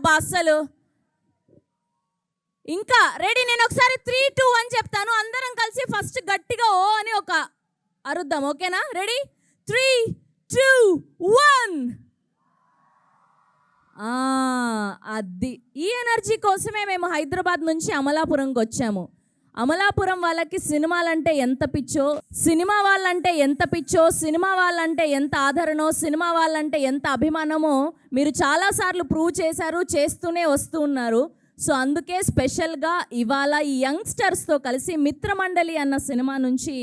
అబ్బా అస్సలు. ఇంకా రెడీ, నేను ఒకసారి 3, 2, 1 చెప్తాను, అందరం కలిసి ఫస్ట్ గట్టిగా ఓ అని ఒక అరుద్దాం, ఓకేనా? రెడీ 3, 2, 1. అది ఈ ఎనర్జీ కోసమే మేము హైదరాబాద్ నుంచి అమలాపురంకి వచ్చాము. అమలాపురం వాళ్ళకి సినిమాలంటే ఎంత పిచ్చో, సినిమా వాళ్ళంటే ఎంత పిచ్చో, సినిమా వాళ్ళంటే ఎంత ఆదరణో, సినిమా వాళ్ళంటే ఎంత అభిమానమో మీరు చాలాసార్లు ప్రూవ్ చేశారు, చేస్తూనే వస్తూ ఉన్నారు. సో అందుకే స్పెషల్గా ఇవాళ ఈ యంగ్స్టర్స్తో కలిసి మిత్రమండలి అన్న సినిమా నుంచి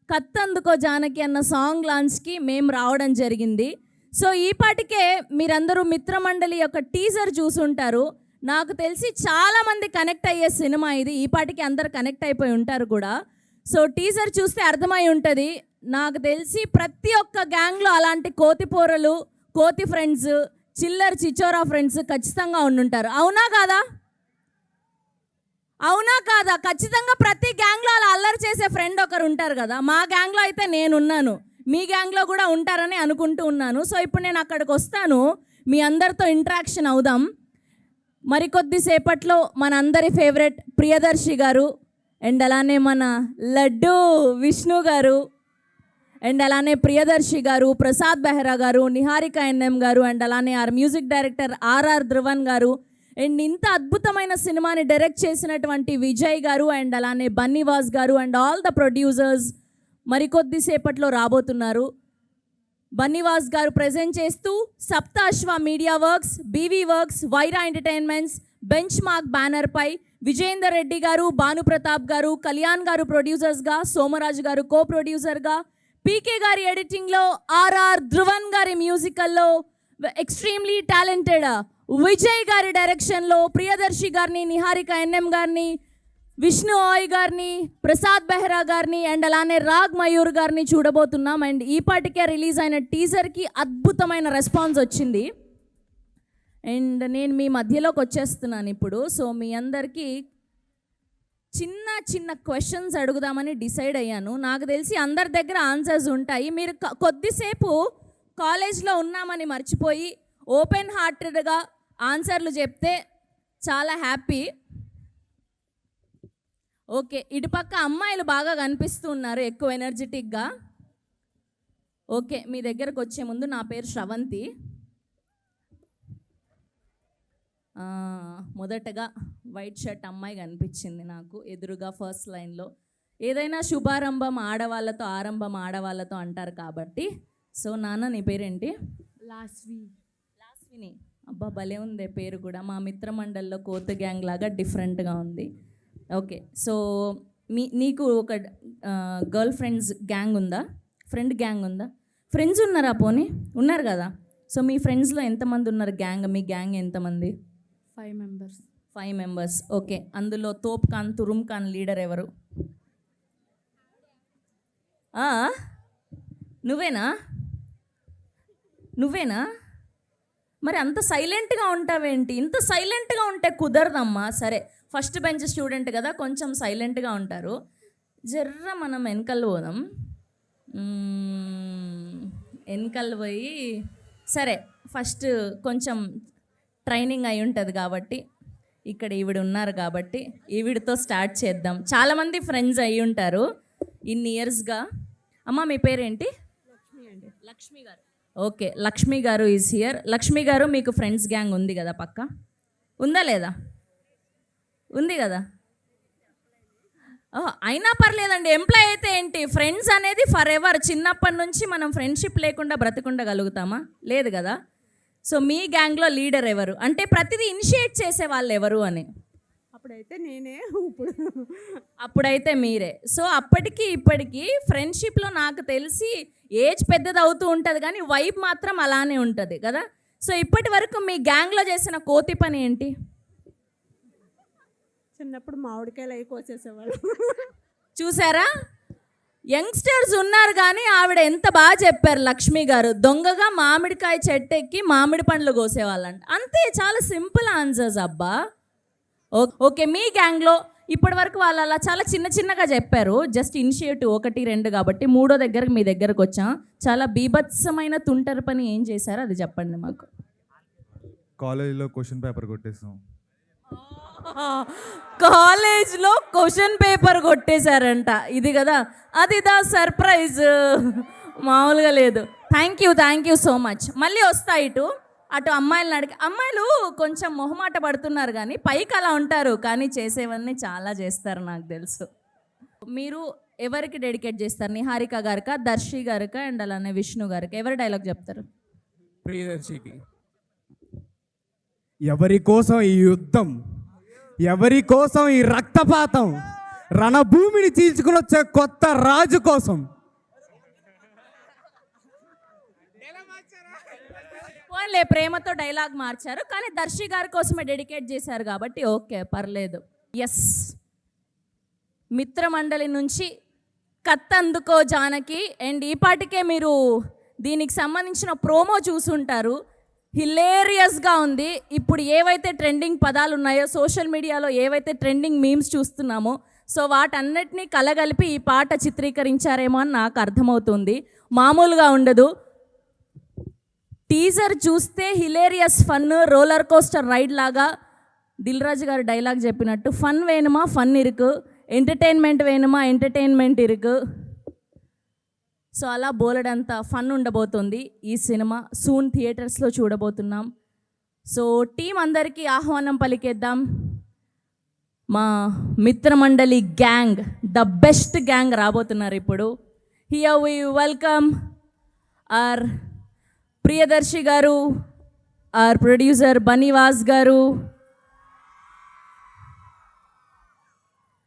కత్తందుకో జానకి అన్న సాంగ్ లాంచ్కి మేము రావడం జరిగింది. సో ఈ పాటికే మీరందరూ మిత్రమండలి యొక్క టీజర్ చూసుంటారు. నాకు తెలిసి చాలామంది కనెక్ట్ అయ్యే సినిమా ఇది, ఈ పాటికి అందరు కనెక్ట్ అయిపోయి ఉంటారు కూడా. సో టీజర్ చూస్తే అర్థమై ఉంటుంది. నాకు తెలిసి ప్రతి ఒక్క గ్యాంగ్లో అలాంటి కోతి పోరలు, కోతి ఫ్రెండ్స్, చిల్లర్ చిచోరా ఫ్రెండ్స్ ఖచ్చితంగా ఉండుంటారు. అవునా కాదా? అవునా కాదా? ఖచ్చితంగా ప్రతి గ్యాంగ్లో అలా అల్లరి చేసే ఫ్రెండ్ ఒకరు ఉంటారు కదా. మా గ్యాంగ్లో అయితే నేనున్నాను, మీ గ్యాంగ్లో కూడా ఉంటారని అనుకుంటూ ఉన్నాను. సో ఇప్పుడు నేను అక్కడికి వస్తాను, మీ అందరితో ఇంటరాక్షన్ అవుదాం. మరికొద్దిసేపట్లో మన అందరి ఫేవరెట్ ప్రియదర్శి గారు, అండ్ అలానే మన లడ్డు విష్ణు గారు, అండ్ అలానే ప్రియదర్శి గారు, ప్రసాద్ బెహ్రా గారు, నిహారిక ఎన్ఎం గారు, అండ్ అలానే మ్యూజిక్ డైరెక్టర్ ఆర్ఆర్ ధ్రువన్ గారు, అండ్ ఇంత అద్భుతమైన సినిమాని డైరెక్ట్ చేసినటువంటి విజయ్ గారు, అండ్ అలానే బన్నీవాస్ గారు, అండ్ ఆల్ ద ప్రొడ్యూసర్స్ మరికొద్దిసేపట్లో రాబోతున్నారు. బన్నీవాస్ గారు ప్రజెంట్ చేస్తూ Saptaswa media works, BV works, Vyra entertainments, bench మార్క్ బ్యానర్పై విజయేందర్ రెడ్డి గారు, భానుప్రతాప్ గారు, కళ్యాణ్ గారు ప్రొడ్యూసర్స్గా, సోమరాజు గారు కో ప్రొడ్యూసర్గా, పీకే గారి ఎడిటింగ్లో, ఆర్ఆర్ ధ్రువన్ గారి మ్యూజికల్లో, ఎక్స్ట్రీమ్లీ టాలెంటెడ్ విజయ్ గారి డైరెక్షన్లో ప్రియదర్శి గారిని, నిహారిక ఎన్ఎం గారిని, విష్ణు ఓయ్ గారిని, ప్రసాద్ బెహ్రా గారిని, అండ్ అలానే రాగ్ మయూర్ గారిని చూడబోతున్నాం. అండ్ ఈ పాటికే రిలీజ్ అయిన టీజర్కి అద్భుతమైన రెస్పాన్స్ వచ్చింది. అండ్ నేను మీ మధ్యలోకి వచ్చేస్తున్నాను ఇప్పుడు. సో మీ అందరికీ చిన్న చిన్న క్వశ్చన్స్ అడుగుదామని డిసైడ్ అయ్యాను. నాకు తెలిసి అందరి దగ్గర ఆన్సర్స్ ఉంటాయి. మీరు కొద్దిసేపు కాలేజ్లో ఉన్నామని మర్చిపోయి ఓపెన్ హార్టెడ్గా ఆన్సర్లు చెప్తే చాలా హ్యాపీ. ఓకే, ఇటుపక్క అమ్మాయిలు బాగా కనిపిస్తూ ఉన్నారు, ఎక్కువ ఎనర్జెటిక్గా. ఓకే, మీ దగ్గరకు వచ్చే ముందు నా పేరు శ్రవంతి. మొదటగా వైట్ షర్ట్ అమ్మాయి కనిపించింది నాకు ఎదురుగా ఫస్ట్ లైన్లో. ఏదైనా శుభారంభం ఆడవాళ్ళతో, ఆరంభం ఆడవాళ్ళతో అంటారు కాబట్టి. సో నాన్న, నీ పేరేంటి? లాస్విని. అబ్బా భలే ఉందే పేరు కూడా. మా మిత్రమండలిలో కోత గ్యాంగ్ లాగా డిఫరెంట్గా ఉంది. ఓకే, సో నీకు ఒక గర్ల్ ఫ్రెండ్స్ గ్యాంగ్ ఉందా? ఫ్రెండ్ గ్యాంగ్ ఉందా? ఫ్రెండ్స్ ఉన్నారా? పోనీ ఉన్నారు కదా. సో మీ ఫ్రెండ్స్లో ఎంతమంది ఉన్నారు గ్యాంగ్? మీ గ్యాంగ్ ఎంతమంది? 5 మెంబర్స్. ఓకే, అందులో తోప్ ఖాన్, తురుమ్ ఖాన్ లీడర్ ఎవరు? నువ్వేనా? మరి అంత సైలెంట్గా ఉంటావేంటి? ఇంత సైలెంట్గా ఉంటే కుదరదమ్మా. సరే, ఫస్ట్ బెంచ్ స్టూడెంట్ కదా, కొంచెం సైలెంట్గా ఉంటారు. జర్ర మనం వెనకలు పోదాం. వెనకలు పోయి, సరే ఫస్ట్ కొంచెం ట్రైనింగ్ అయి ఉంటుంది కాబట్టి, ఇక్కడ ఈవిడ ఉన్నారు కాబట్టి ఈవిడతో స్టార్ట్ చేద్దాం. చాలామంది ఫ్రెండ్స్ అయి ఉంటారు ఇన్ని ఇయర్స్గా. అమ్మ మీ పేరేంటి? లక్ష్మి గారు. ఓకే, లక్ష్మి గారు ఈజ్ హియర్. లక్ష్మి గారు, మీకు ఫ్రెండ్స్ గ్యాంగ్ ఉంది కదా పక్క? ఉందా లేదా? ఉంది కదా. అయినా పర్లేదండి, ఎంప్లాయ్ అయితే ఏంటి, ఫ్రెండ్స్ అనేది ఫర్ ఎవర్. చిన్నప్పటి నుంచి మనం ఫ్రెండ్షిప్ లేకుండా బ్రతకుండగలుగుతామా? లేదు కదా. సో మీ గ్యాంగ్లో లీడర్ ఎవరు? అంటే ప్రతిదీ ఇనిషియేట్ చేసే వాళ్ళు ఎవరు అని. అప్పుడైతే నేనే, అప్పుడైతే మీరే. సో అప్పటికి ఇప్పటికీ ఫ్రెండ్షిప్లో నాకు తెలిసి ఏజ్ పెద్దది అవుతూ ఉంటుంది కానీ వైబ్ మాత్రం అలానే ఉంటుంది కదా. సో ఇప్పటి వరకు మీ గ్యాంగ్లో చేసిన కోతి పని ఏంటి? చిన్నప్పుడు మామిడికాయలు అవి కోసేసేవాళ్ళు. చూసారా, యంగ్స్టర్స్ ఉన్నారు కానీ ఆవిడ ఎంత బాగా చెప్పారు లక్ష్మి గారు. దొంగగా మామిడికాయ చెట్టు ఎక్కి మామిడి పండ్లు కోసేవాళ్ళంట. అంతే, చాలా సింపుల్ ఆన్సర్స్ అబ్బా. ఓకే, మీ గ్యాంగ్లో ఇప్పటి వరకు వాళ్ళు అలా చాలా చిన్న చిన్నగా చెప్పారు, జస్ట్ ఇనిషియేటివ్ 1, 2 కాబట్టి. మూడో దగ్గరకు మీ దగ్గరకు వచ్చాం. చాలా బీభత్సమైన తుంటరి పని ఏం చేశారో అది చెప్పండి మాకు. కాలేజీలో క్వశ్చన్ పేపర్ కొట్టేసాం. కాలేజ్లో క్వశ్చన్ పేపర్ కొట్టేశారంట. ఇది కదా, అది దా సర్ప్రైజ్, మామూలుగా లేదు. Thank you so much. మళ్ళీ వస్తా అటు అమ్మాయిలను అడిగి. అమ్మాయిలు కొంచెం మొహమాట పడుతున్నారు కానీ పైకి అలా ఉంటారు, కానీ చేసేవన్నీ చాలా చేస్తారు నాకు తెలుసు. మీరు ఎవరికి డెడికేట్ చేస్తారు? నిహారిక గారికా, దర్శి గారికా, అండ్ అలానే విష్ణు గారికి? ఎవరి డైలాగ్ చెప్తారు? ప్రియదర్శికి. ఎవరి కోసం ఈ యుద్ధం, ఎవరి కోసం ఈ రక్తపాతం, రణభూమిని చీల్చుకుని వచ్చే కొత్త రాజు కోసం. పోన్లే, ప్రేమతో డైలాగ్ మార్చారు, కానీ దర్శి గారి కోసమే డెడికేట్ చేశారు కాబట్టి ఓకే, పర్లేదు. ఎస్, మిత్రమండలి నుంచి కత్తందుకో జానకి. అండ్ ఈ పాటికే మీరు దీనికి సంబంధించిన ప్రోమో చూసుంటారు. హిలేరియస్గా ఉంది. ఇప్పుడు ఏవైతే ట్రెండింగ్ పదాలు ఉన్నాయో, సోషల్ మీడియాలో ఏవైతే ట్రెండింగ్ మీమ్స్ చూస్తున్నామో, సో వాటన్నిటినీ కలగలిపి ఈ పాట చిత్రీకరించారేమో అని నాకు అర్థమవుతుంది. మామూలుగా ఉండదు. టీజర్ చూస్తే hilarious fun, roller coaster ride లాగా దిల్ రాజు గారు డైలాగ్ చెప్పినట్టు ఫన్ వేணுమా ఫన్ ఇరుకు, ఎంటర్టైన్మెంట్ వేணுమా ఎంటర్టైన్మెంట్ ఇరుకు. సో అలా బోలెడంత ఫన్ ఉండబోతుంది ఈ సినిమా. సూన్ థియేటర్స్లో చూడబోతున్నాం. సో టీం అందరికీ ఆహ్వానం పలికేద్దాం. మా Mithramandali gang, the best gang రాబోతున్నారు ఇప్పుడు. Here we welcome our Priyadarshi గారు, ఆర్ ప్రొడ్యూసర్ బనీవాస్ గారు,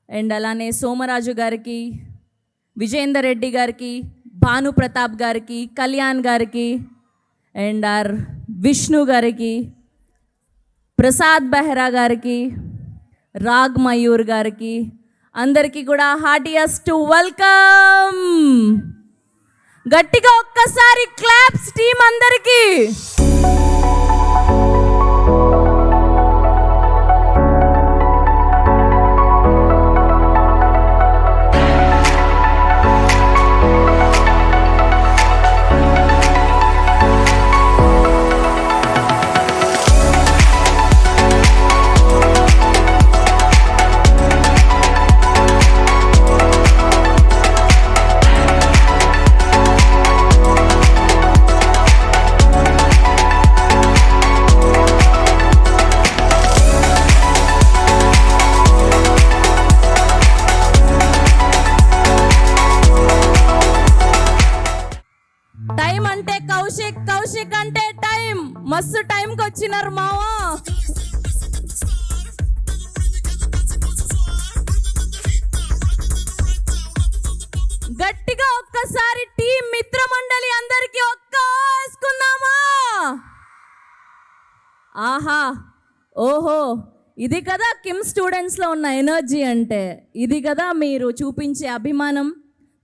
అండ్ అలానే సోమరాజు గారికి, విజయేందర్ రెడ్డి గారికి, భాను ప్రతాప్ గారికి, కళ్యాణ్ గారికి, అండ్ ఆర్ విష్ణు గారికి, ప్రసాద్ బెహ్రా గారికి, రాగ్ మయూర్ గారికి, అందరికీ కూడా హార్టియస్ట్ వెల్కమ్. గట్టిగా ఒక్కసారి క్లాప్స్ టీం అందరికీ. టైం అంటే కౌశిక్, కౌశిక్ అంటే టైం. మస్తు టైంకి వచ్చినారు మావా. గట్టిగా ఒక్కసారి టీం మిత్రమండలి అందరికి ఒక్కేసుకుందామా? ఆహా, ఓహో, ఇది కదా కిమ్ స్టూడెంట్స్లో ఉన్న ఎనర్జీ అంటే. ఇది కదా మీరు చూపించే అభిమానం.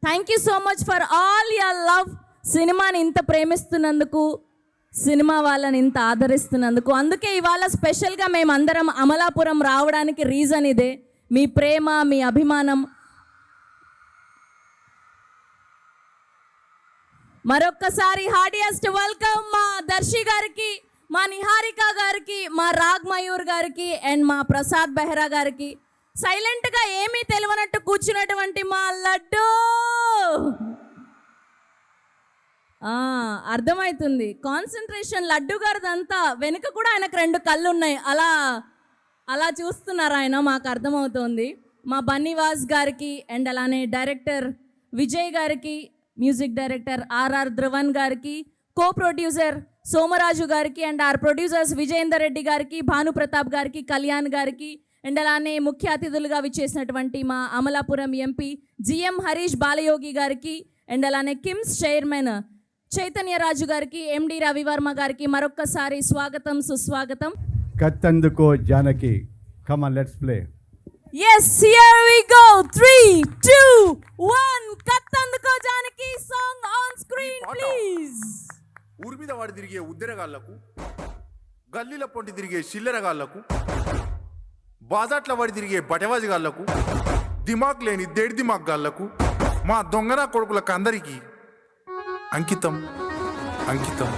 Thank you so much for all your love. సినిమాని ఇంత ప్రేమిస్తున్నందుకు, సినిమా వాళ్ళని ఇంత ఆదరిస్తున్నందుకు. అందుకే ఇవాళ స్పెషల్గా మేమందరం అమలాపురం రావడానికి రీజన్ ఇదే. మీ ప్రేమ, మీ అభిమానం. మరొక్కసారి హార్డియస్ట్ వెల్కమ్ మా దర్శి గారికి, మా నిహారిక గారికి, మా రాగ్ మయూర్ గారికి, అండ్ మా ప్రసాద్ బెహ్రా గారికి. సైలెంట్గా ఏమీ తెలియనట్టు కూర్చున్నటువంటి మా లడ్డు. అర్థమవుతుంది కాన్సన్ట్రేషన్ లడ్డు గారిదంతా. వెనుక కూడా ఆయనకు 2 కళ్ళు ఉన్నాయి, అలా అలా చూస్తున్నారు ఆయన, మాకు అర్థమవుతుంది. మా బన్నీవాస్ గారికి, అండ్ అలానే డైరెక్టర్ విజయ్ గారికి, మ్యూజిక్ డైరెక్టర్ ఆర్ఆర్ ధ్రువన్ గారికి, కో ప్రొడ్యూసర్ సోమరాజు గారికి, and our producers Vijayender Reddy గారికి, భాను ప్రతాప్ గారికి, కళ్యాణ్ గారికి, అండ్ అలానే ముఖ్య అతిథులుగా విచ్చేసినటువంటి మా అమలాపురం ఎంపీ జిఎం హరీష్ బాలయోగి గారికి, అండ్ అలానే కిమ్స్ చైర్మన్ చైతన్య రాజు గారికి, ఎండి రవివర్మ గారికి మరొక్కసారి స్వాగతం, సుస్వాగతం. Kattanduko Janaki, come on let's play. Yes, here we go. 3, 2, 1. Kattanduko Janaki song on screen please. ఊరి మీద వాడి తిరిగే ఉద్దెరగాళ్లకు, గల్లీల పొంటి తిరిగే చిల్లరగాళ్లకు, బాజాట్ల వాడి తిరిగే బటవాజిగాళ్లకు, దిమాగ్ లేని దేడి దిమాగ్ గాళ్లకు, మా దొంగన కొడుకులకు అందరికీ అంకితం అంకితం.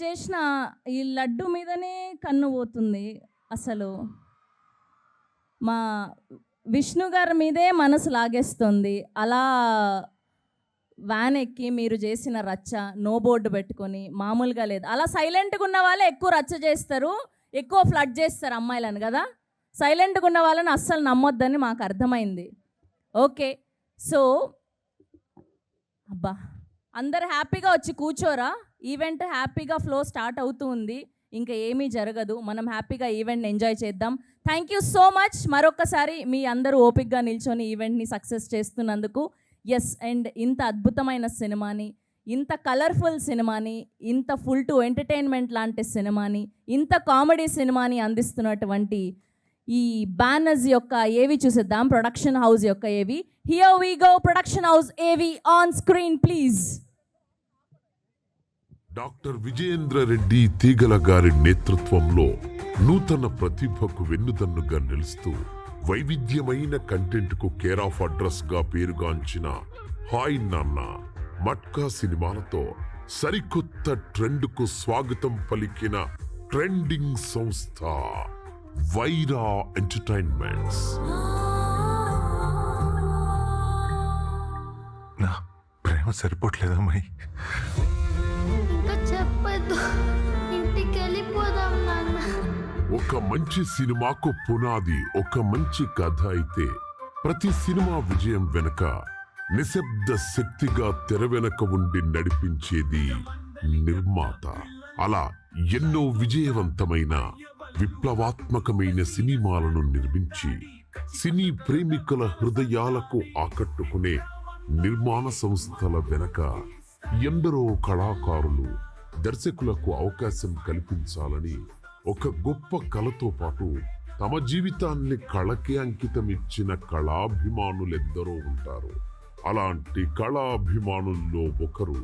చేసిన ఈ లడ్డు మీదనే కన్ను పోతుంది. అసలు మా విష్ణు గారి మీదే మనసు లాగేస్తుంది. అలా వ్యాన్ ఎక్కి మీరు చేసిన రచ్చ నో బోర్డు పెట్టుకొని మామూలుగా లేదు. అలా సైలెంట్గా ఉన్న వాళ్ళే ఎక్కువ రచ్చ చేస్తారు, ఎక్కువ ఫ్లడ్ చేస్తారు అమ్మాయిలను కదా. సైలెంట్గా ఉన్న వాళ్ళని అస్సలు నమ్మొద్దని మాకు అర్థమైంది. ఓకే, సో అబ్బా అందరు హ్యాపీగా వచ్చి కూర్చోరా. ఈవెంట్ హ్యాపీగా ఫ్లో స్టార్ట్ అవుతూ ఉంది, ఇంకా ఏమీ జరగదు. మనం హ్యాపీగా ఈవెంట్ని ఎంజాయ్ చేద్దాం. Thank you so much. మరొకసారి మీ అందరూ ఓపిక్గా నిల్చొని ఈవెంట్ని సక్సెస్ చేస్తున్నందుకు. ఎస్, అండ్ ఇంత అద్భుతమైన సినిమాని, ఇంత కలర్ఫుల్ సినిమాని, ఇంత ఫుల్ టు ఎంటర్టైన్మెంట్ లాంటి సినిమాని, ఇంత కామెడీ సినిమాని అందిస్తున్నటువంటి ఈ బ్యానర్స్ యొక్క ఏవి చూసేద్దాం. ప్రొడక్షన్ హౌస్ యొక్క AV. Here we go. Production house AV on screen please. Doctor Vijayendra Reddy Teegala గారి నేతృత్వంలో నూతన ప్రతిభకు వెన్నుదన్నుగా నిలుస్తూ వైవిధ్యమైన కంటెంట్కు కేర్ ఆఫ్ అడ్రస్గా పేరుగాంచిన హాయ్ నాన్న మట్కా సినిమాలతో సరికొత్త ట్రెండ్కు స్వాగతం పలికిన ట్రెండింగ్ సంస్థ వైరా ఎంటర్టైన్మెంట్స్. నా ప్రేమ సరిపోవట్లేదమ్మాయి. ఇంకా చెప్పొద్దు, ఇంటికి వెళ్ళిపోదాం నాన్న. ఒక మంచి సినిమాకు పునాది ఒక మంచి కథ అయితే ప్రతి సినిమా విజయం వెనుక నిశ్శబ్ద శక్తిగా తెర వెనుక ఉండి నడిపించేది నిర్మాత. అలా ఎన్నో విజయవంతమైన విప్లవాత్మకమైన సినిమాలను నిర్మించి సినీ ప్రేమికుల హృదయాలకు ఆకట్టుకునే నిర్మాణ సంస్థల వెనక ఎందరో కళాకారులు, దర్శకులకు అవకాశం కల్పించాలని ఒక గొప్ప కళతో పాటు తమ జీవితాన్ని కళకే అంకితం ఇచ్చిన కళాభిమానులెందరో ఉంటారు. అలాంటి కళాభిమానుల్లో ఒకరు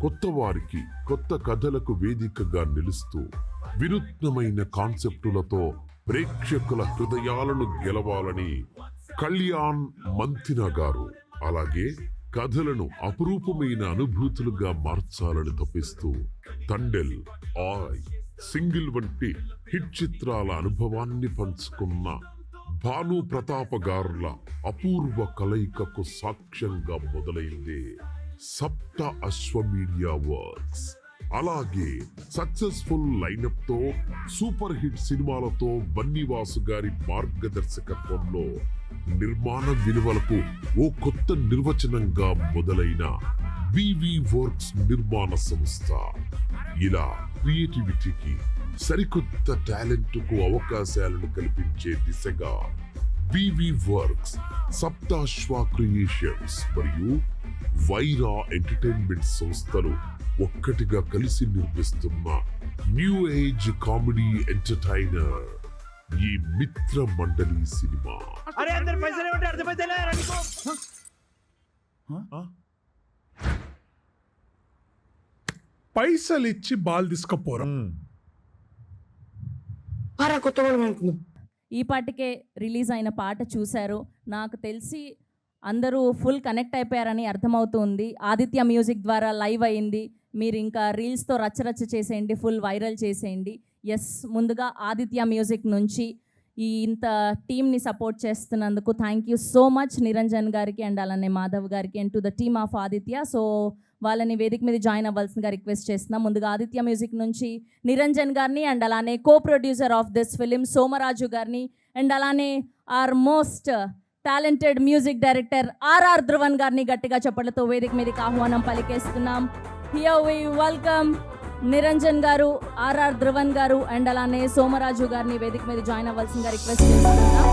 కొత్త వారికి కొత్త కథలకు వేదికగా నిలుస్తూ వినూత్నమైన కాన్సెప్టులతో ప్రేక్షకుల హృదయాలను గెలవాలని కళ్యాణ్ మంతిన గారు, అలాగే కథలను అపురూపమైన అనుభూతులుగా మార్చాలని తప్పిస్తూ తండెల్, ఆయ్, సింగిల్ వంటి హిట్ చిత్రాల అనుభవాన్ని పంచుకున్న భాను ప్రతాప గారుల అపూర్వ కలయికకు సాక్ష్యంగా మొదలైంది సప్త అశ్వ మీడియా వర్క్స్. అలాగే సక్సెస్ఫుల్ లైనప్ తో సూపర్ హిట్ సినిమాలతో బన్నీవాసు గారి మార్గదర్శకత్వంలో నిర్మాణ విలువలకు ఓ కొత్త నిర్వచనంగా మొదలైన వివి వర్క్స్ నిర్మాణ సంస్థ. ఇలా క్రియేటివిటీకి, సరికొత్త టాలెంట్కు అవకాశాలను కల్పించే దిశగా వివి వర్క్స్, సప్తాశ్వ క్రియేషన్స్ మరియు వైరా ఎంటర్టైన్మెంట్ సంస్థలు ఒక్కటిగా కలిసి నిర్మిస్తున్న న్యూ ఏజ్ కామెడీ ఎంటర్టైనర్ ఈ మిత్ర మండలి సినిమా. పైసలు ఇచ్చి బాల్ తీసుకపోరా. ఈ పాటికే రిలీజ్ అయిన పాట చూశారు. నాకు తెలిసి అందరూ ఫుల్ కనెక్ట్ అయిపోయారని అర్థమవుతుంది. ఆదిత్య మ్యూజిక్ ద్వారా లైవ్ అయింది. మీరు ఇంకా రీల్స్తో రచ్చరచ్చ చేసేయండి, ఫుల్ వైరల్ చేసేయండి. ఎస్, ముందుగా ఆదిత్య మ్యూజిక్ నుంచి ఈ ఇంత టీమ్ని సపోర్ట్ చేస్తున్నందుకు thank you so much Niranjan గారికి అండ్ అలానే మాధవ్ గారికి and to the team of Aditya. So వాళ్ళని వేదిక మీద జాయిన్ అవ్వాల్సిందిగా రిక్వెస్ట్ చేస్తున్నాం. ముందుగా ఆదిత్య మ్యూజిక్ నుంచి నిరంజన్ గారిని అండ్ అలానే co producer of this film Somaraju గారిని అండ్ అలానే our most talented music director RR Dhruvan గారిని గట్టిగా చప్పట్లతో వేదిక మీదకి ఆహ్వానం పలికేస్తున్నాం. హియర్ వి వెల్కమ్ నిరంజన్ గారు, ఆర్ఆర్ ధ్రువన్ గారు అండ్ అలానే సోమరాజు గారిని వేదిక మీద జాయిన్ అవ్వాల్సిందిగా రిక్వెస్ట్ చేస్తున్నాం.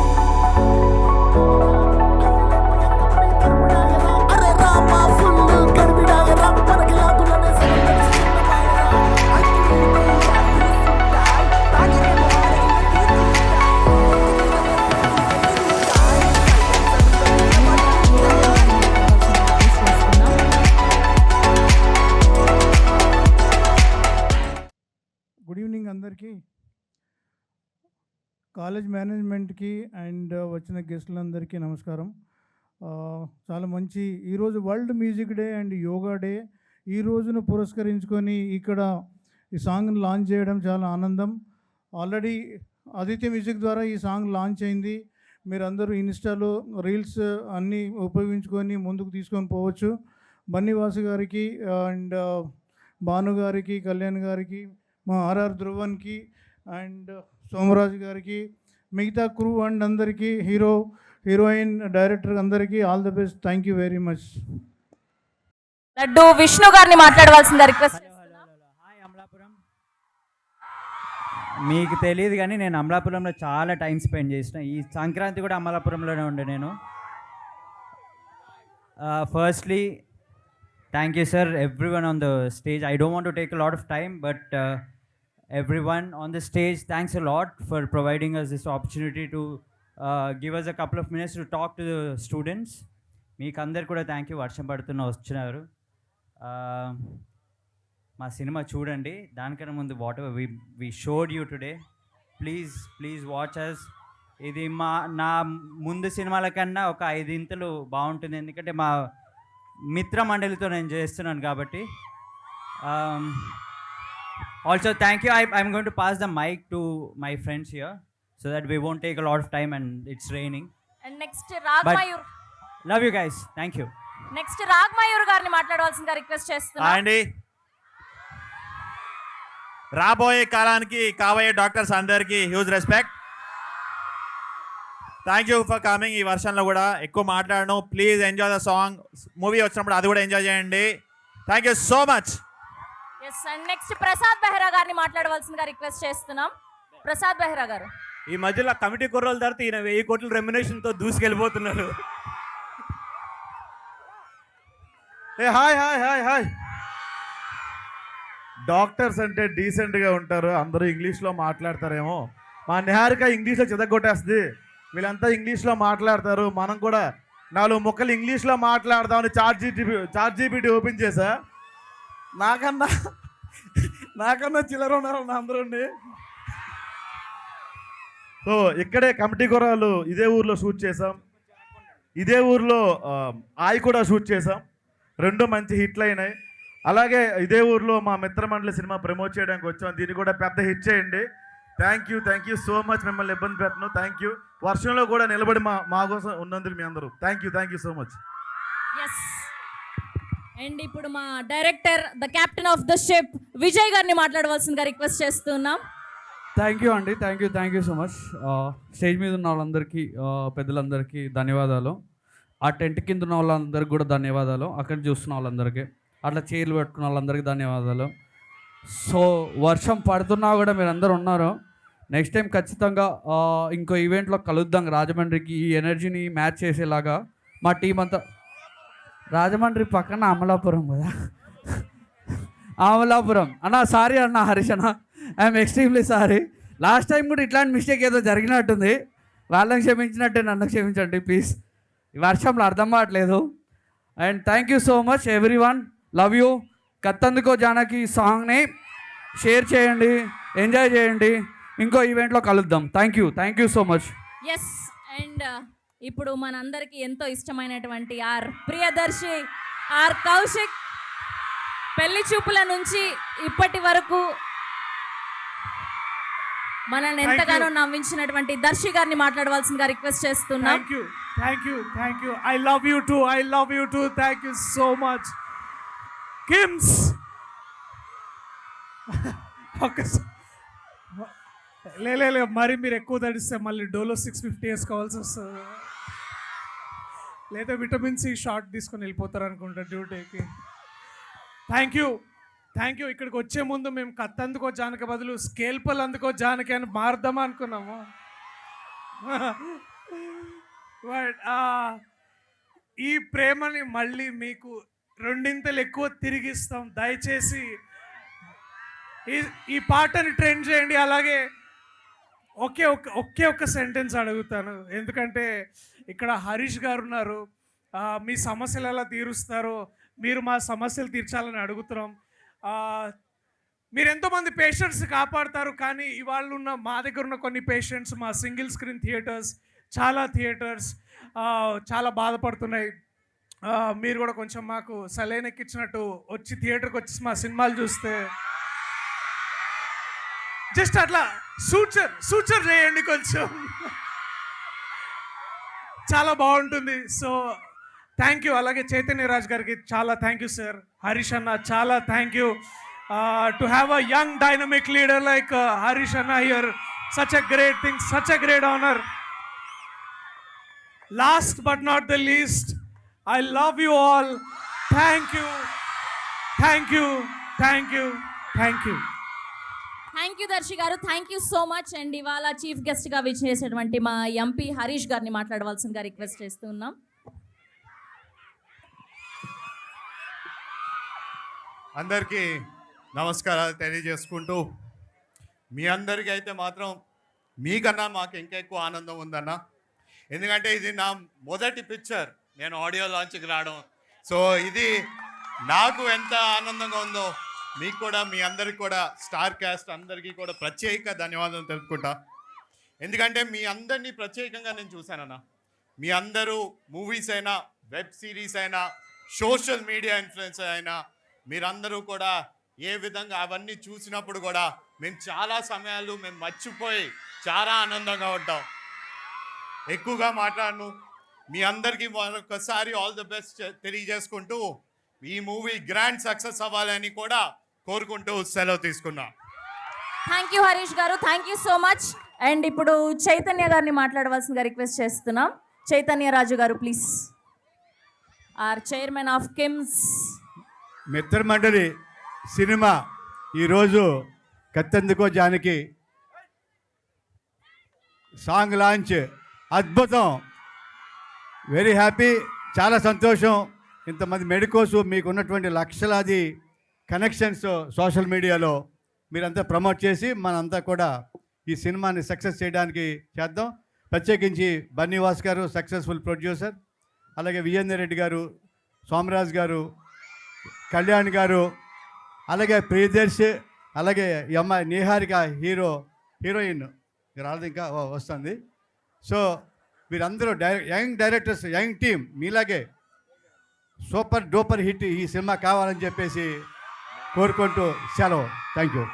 గుడ్ ఈవినింగ్ అందరికీ. కాలేజ్ మేనేజ్మెంట్కి అండ్ వచ్చిన గెస్టులందరికీ నమస్కారం. చాలా మంచి ఈరోజు world music day and yoga day. ఈ రోజును పురస్కరించుకొని ఇక్కడ ఈ సాంగ్ని లాంచ్ చేయడం చాలా ఆనందం. ఆల్రెడీ ఆదిత్య మ్యూజిక్ ద్వారా ఈ సాంగ్ లాంచ్ అయింది. మీరందరూ ఇన్స్టాలో రీల్స్ అన్నీ ఉపయోగించుకొని ముందుకు తీసుకొని పోవచ్చు. బన్నీవాసు గారికి అండ్ భాను గారికి, కళ్యాణ్ గారికి, మా ఆర్ఆర్ ధ్రువన్కి అండ్ సోమరాజు గారికి, మిగతా క్రూ అండ్ అందరికీ, హీరోయిన్, డైరెక్టర్ అందరికీ all the best. Thank you very much. Laddu Vishnu గారిని మాట్లాడవలసిందిగా రిక్వెస్ట్ చేస్తున్నాం. హాయ్ అమలాపురం. మీకు తెలియదు కానీ నేను అమలాపురంలో చాలా టైం స్పెండ్ చేసిన. ఈ సంక్రాంతి కూడా అమలాపురంలోనే ఉండే నేను. Firstly thank you sir, everyone on the stage. I don't want to take a lot of time, but everyone on the stage, thanks a lot for providing us this opportunity to give us a couple of minutes to talk to the students. మీకు అందరు కూడా thank you. వర్షం పడుతున్న వచ్చినారు. మా cinema చూడండి. దానికన్నా ముందు whatever we showed you today, please watch us. ఇది నా ముందు సినిమాల కన్నా ఒక 5 ఇంతలు బాగుంటుంది, ఎందుకంటే మా మిత్ర మండలితో నేను చేస్తున్నాను కాబట్టి. Also, thank you. I'm going to pass the mic to my friends here so that we won't take a lot of time and it's raining. And next Ragmayur. Love you guys. Thank you. Next Ragmayur గారిని మాట్లాడవలసిందిగా request చేస్తున్నాం. అండి, రాబోయే కాలానికి కాబోయే doctors అందరికీ huge respect. Thank you for coming. ఈ వర్షంలో కూడా ఎక్కువ మాట్లాడను. Please enjoy the song. Movie వచ్చినప్పుడు అది కూడా ఎంజాయ్ చేయండి. Thank you so much. Yes, and next Prasad Behra గారిని మాట్లాడవలసిందిగా రిక్వెస్ట్ చేస్తున్నాం. ప్రసాద్ బెహ్రా గారు. ఈ మధ్యలో కమిటీ కుర్రోల తర్వాత ఈయన 1000 కోట్ల రెమ్యునేషన్తో దూసుకెళ్ళిపోతున్నారు. హాయ్. డాక్టర్స్ అంటే డీసెంట్గా ఉంటారు, అందరూ ఇంగ్లీష్లో మాట్లాడతారేమో. మా నిహారిక ఇంగ్లీష్లో చెదగొట్టేస్తుంది. వీళ్ళంతా ఇంగ్లీష్లో మాట్లాడతారు. మనం కూడా 4 ముక్కలు ఇంగ్లీష్లో మాట్లాడదామని చాట్ జీపీటీ ఓపెన్ చేశా. నాకన్నా చిల్లర ఉన్నారు అందరూ. సో ఇక్కడే కమిటీ కుర్రాలు ఇదే ఊర్లో షూట్ చేసాం. ఇదే ఊర్లో ఆయి కూడా షూట్ చేసాం. 2 మంచి హిట్లు అయినాయి. అలాగే ఇదే ఊర్లో మా మిత్రమండలి సినిమా ప్రమోట్ చేయడానికి వచ్చాం. దీన్ని కూడా పెద్ద హిట్ చేయండి. Thank you so much. మిమ్మల్ని ఇబ్బంది పెట్టను. Thank you. వర్షంలో కూడా నిలబడి మా కోసం ఉన్నందుకు మీ అందరూ thank you so much. Yes, and ఇప్పుడు మా director, the captain of the ship, Vijay గారిని మాట్లాడవలసిందిగా రిక్వెస్ట్ చేస్తున్నాం. థ్యాంక్ యూ అండి. Thank you so much. Stage మీద ఉన్న వాళ్ళందరికీ, పెద్దలందరికీ ధన్యవాదాలు. ఆ టెంట్ కింద ఉన్న వాళ్ళందరికీ కూడా ధన్యవాదాలు. అక్కడ చూస్తున్న వాళ్ళందరికీ, అట్లా చైర్లు పెట్టుకున్న వాళ్ళందరికీ ధన్యవాదాలు. సో వర్షం పడుతున్నా కూడా మీరు అందరూ ఉన్నారు. నెక్స్ట్ టైం ఖచ్చితంగా ఇంకో ఈవెంట్లో కలుద్దాం. రాజమండ్రికి ఈ ఎనర్జీని మ్యాచ్ చేసేలాగా మా టీం అంతా. రాజమండ్రి పక్కన అమలాపురం కదా. అమలాపురం అన్న, సారీ అన్న హరీష్ అన్న, I'm extremely sorry. Last time కూడా ఇట్లాంటి మిస్టేక్ ఏదో జరిగినట్టుంది. వాళ్ళని క్షమించినట్టే నన్ను క్షమించండి ప్లీజ్. ఈ వర్షంలో అర్థం కావట్లేదు. And thank you so much everyone. Love you. Kattanduko Janaki సాంగ్ని షేర్ చేయండి, ఎంజాయ్ చేయండి. ఇంకో ఈవెంట్లో కలుద్దాం. Thank you so much. Yes, and ఇప్పుడు మనందరికీ ఎంతో ఇష్టమైనటువంటి ఆర్ ప్రియదర్శి, ఆర్ కౌశిక్, పెళ్లి చూపుల నుంచి ఇప్పటి వరకు మనల్ని ఎంతగానో నవ్వించినటువంటి దర్శి గారిని మాట్లాడవలసిందిగా రిక్వెస్ట్ చేస్తున్నాం. Thank you. I love you two. Thank you so much. KIMS లే మరి మీరు ఎక్కువ తడిస్తే మళ్ళీ డోలో 650 వేసుకోవాల్సి వస్తుంది. లేదా విటమిన్ సి షార్ట్ తీసుకొని వెళ్ళిపోతారు అనుకుంటా డ్యూటీకి. Thank you. ఇక్కడికి వచ్చే ముందు మేము కత్తందుకో జానకి బదులు స్కేల్పల్ అందుకో జానకి అని మారుద్దామా అనుకున్నాము. బట్ ఈ ప్రేమని మళ్ళీ మీకు 2 ఎక్కువ తిరిగిస్తాం. దయచేసి ఈ పాటని ట్రెండ్ చేయండి. అలాగే ఒకే ఒక్క సెంటెన్స్ అడుగుతాను, ఎందుకంటే ఇక్కడ హరీష్ గారు ఉన్నారు. మీ సమస్యలు ఎలా తీరుస్తారో, మీరు మా సమస్యలు తీర్చాలని అడుగుతున్నాం. మీరు ఎంతోమంది పేషెంట్స్ కాపాడతారు, కానీ ఇవాళ ఉన్న మా దగ్గర ఉన్న కొన్ని పేషెంట్స్ మా సింగిల్ స్క్రీన్ థియేటర్స్, చాలా థియేటర్స్ చాలా బాధపడుతున్నాయి. మీరు కూడా కొంచెం మాకు సలైన్ ఎక్కించినట్టు వచ్చి థియేటర్కి వచ్చి మా సినిమాలు చూస్తే జస్ట్ అట్లా సూచర్ చేయండి కొంచెం. చాలా బాగుంటుంది. So thank you. అలాగే చైతన్య రాజ్ గారికి చాలా థ్యాంక్ యూ సార్. హరీష్ అన్న చాలా thank you. To have a young dynamic leader like Harish అన్న here, such a great thing, such a great honor. Last but not the least, I love you all. Thank you, thank you, thank you, thank you. Thank you Darshi గారు, thank you so much. And ఇవాళ chief గెస్ట్గా విచ్చేసేటువంటి మా MP Harish గారిని మాట్లాడవలసిందిగా request చేస్తూ ఉన్నాం. అందరికీ నమస్కారాలు తెలియజేసుకుంటూ, మీ అందరికీ అయితే మాత్రం మీకన్నా మాకు ఇంకా ఎక్కువ ఆనందం ఉందన్న. ఎందుకంటే ఇది నా మొదటి పిక్చర్ నేను ఆడియో లాంచ్కి రావడం. సో ఇది నాకు ఎంత ఆనందంగా ఉందో మీకు కూడా, మీ అందరికి కూడా, స్టార్ క్యాస్ట్ అందరికీ కూడా ప్రత్యేక ధన్యవాదాలు తెలుపుకుంటా. ఎందుకంటే మీ అందరినీ ప్రత్యేకంగా నేను చూశానన్న. మీ అందరూ మూవీస్ అయినా, వెబ్ సిరీస్ అయినా, సోషల్ మీడియా ఇన్ఫ్లుయెన్సర్ అయినా, మీరందరూ కూడా ఏ విధంగా అవన్నీ చూసినప్పుడు కూడా మేము చాలా సమయాలు మేము మర్చిపోయి చాలా ఆనందంగా ఉంటాం. ఎక్కువగా మాట్లాడను. మీ అందరికీ మరొకసారి ఆల్ ది బెస్ట్ తెలియజేసుకుంటూ ఈ మూవీ గ్రాండ్ సక్సెస్ అవ్వాలని కూడా కోరుకుంటూ సెలవు తీసుకున్నా. థ్యాంక్ యూ హరీష్ గారు, thank you so much. And ఇప్పుడు చైతన్య గారిని మాట్లాడవలసిందిగా రిక్వెస్ట్ చేస్తున్నాం. చైతన్య రాజు గారు please, our chairman of KIMS. Mithramandali cinema ఈరోజు కత్తెందుకో జానకి సాంగ్ లాంచ్ అద్భుతం, వెరీ హ్యాపీ, చాలా సంతోషం. ఇంతమంది మెడికోస్, మీకు ఉన్నటువంటి లక్షలాది కనెక్షన్స్ సోషల్ మీడియాలో మీరంతా ప్రమోట్ చేసి మనంతా కూడా ఈ సినిమాని సక్సెస్ చేయడానికి చేద్దాం. ప్రత్యేకించి బన్నీవాస్ గారు సక్సెస్ఫుల్ ప్రొడ్యూసర్, అలాగే విజేందర్ రెడ్డి గారు, సోమరాజ్ గారు, కళ్యాణ్ గారు, అలాగే ప్రియదర్శి, అలాగే ఈ అమ్మాయి నిహారిక హీరోయిన్ రాలేదు, ఇంకా వస్తుంది. సో వీరందరూ యంగ్ డైరెక్టర్స్, యంగ్ టీమ్, మీలాగే సూపర్ డూపర్ హిట్ ఈ సినిమా కావాలని చెప్పేసి కోరుకుంటూ సెలవు. Thank you.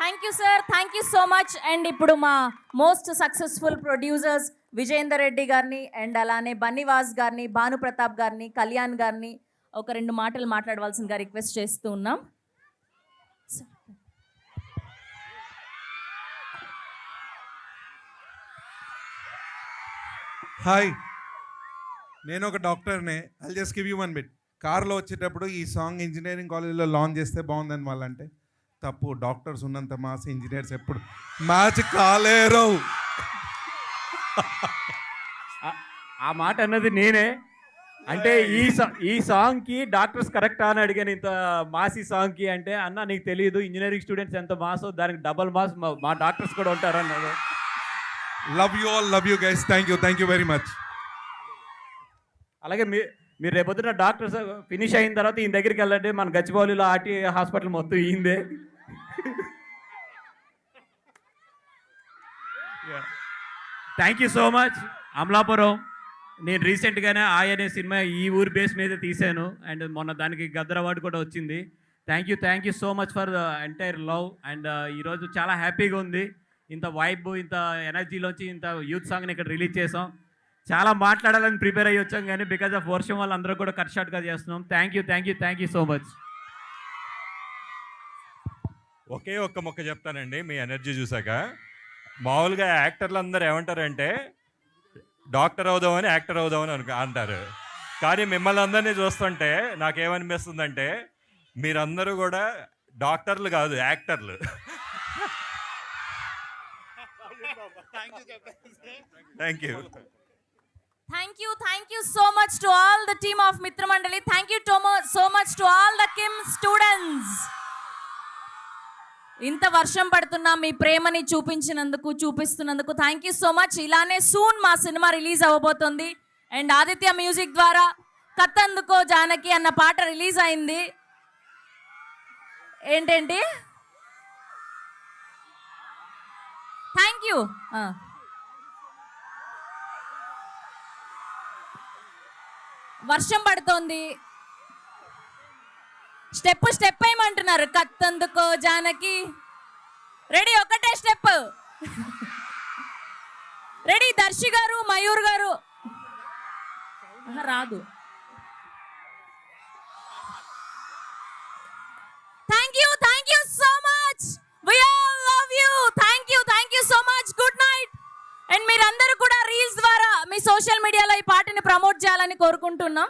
Thank you sir, thank you so much. And ఇప్పుడు మా most successful producers Vijayender Reddy గారిని అండ్ అలానే బన్నీవాస్ గారిని, భానుప్రతాప్ గారిని, కళ్యాణ్ గారిని ఒక 2 మాటలు మాట్లాడవలసిందిగా రిక్వెస్ట్ చేస్తూ ఉన్నాం. హాయ్, నేను ఒక డాక్టర్నే. I'll just give you one bit. కార్లో వచ్చేటప్పుడు ఈ సాంగ్ ఇంజనీరింగ్ కాలేజీలో లాంచ్ చేస్తే బాగుందని వాళ్ళంటే తప్పు. డాక్టర్స్ ఉన్నంత మాస్ ఇంజనీర్స్ ఎప్పుడు మ్యాచ్ కాలేరు. ఆ మాట అన్నది నేనే. అంటే ఈ సాంగ్కి డాక్టర్స్ కరెక్టా అని అడిగాను. ఇంత మాస్ ఈ సాంగ్కి అంటే, అన్న నీకు తెలియదు ఇంజనీరింగ్ స్టూడెంట్స్ ఎంత మాసో దానికి డబల్ మాస్ మా డాక్టర్స్ కూడా ఉంటారు అన్నారు. Love you all, love you guys. Thank you very much. అలాగే మీరు రేపొద్దున డాక్టర్స్ ఫినిష్ అయిన తర్వాత ఈయన దగ్గరికి వెళ్ళండి. మన గచ్చిబౌలిలో ఆర్టీ హాస్పిటల్ మొత్తం ఈయందే. Thank you so much. Amalapuram నేను రీసెంట్గానే అనే సినిమా ఈ ఊరు బేస్ మీద తీశాను. అండ్ మొన్న దానికి గద్దర్ అవార్డు కూడా వచ్చింది. Thank you so much for the entire love. And ఈరోజు చాలా హ్యాపీగా ఉంది. ఇంత వైబ్, ఇంత ఎనర్జీలోంచి ఇంత యూత్ సాంగ్ని ఇక్కడ రిలీజ్ చేసాం. చాలా మాట్లాడాలని ప్రిపేర్ అయ్యి వచ్చాం, కానీ బికాజ్ ఆఫ్ వర్షం వల్ల అందరూ కూడా కట్ షార్ట్గా చేస్తున్నాం. Thank you so much. ఒకే ఒక్క మొక్క చెప్తానండి మీ ఎనర్జీ చూసాక. మామూలుగా యాక్టర్లు అందరూ ఏమంటారంటే డాక్టర్ అవుదామని యాక్టర్ అవుదామని అంటారు. కానీ మిమ్మల్ని అందరినీ చూస్తుంటే నాకేమనిపిస్తుందంటే మీరందరూ కూడా డాక్టర్లు కాదు, యాక్టర్లు. Thank you so much to all the team of Mitra Mandali. Thank you so much to all the Kim students. ఇంత వర్షం పడుతున్నా మీ ప్రేమని చూపిస్తున్నందుకు థ్యాంక్ యూ సో మచ్. ఇలానే సూన్ మా సినిమా రిలీజ్ అవ్వబోతుంది. అండ్ ఆదిత్య మ్యూజిక్ ద్వారా కత్తందుకో జానకి అన్న పాట రిలీజ్ అయింది. ఏంటండి? Thank you. వర్షం పడుతోంది, స్టెప్ వేయమంటున్నారు. కత్తందుకో జానకి రెడీ, ఒకటే స్టెప్. రెడీ, దర్శి గారు, మయూర్ గారు. రాదు. Thank you so much. We all love you. Thank you so much. Good night. And మీరందరూ కూడా రీల్స్ ద్వారా మీ సోషల్ మీడియాలో ఈ పాటని ప్రమోట్ చేయాలని కోరుకుంటున్నాం.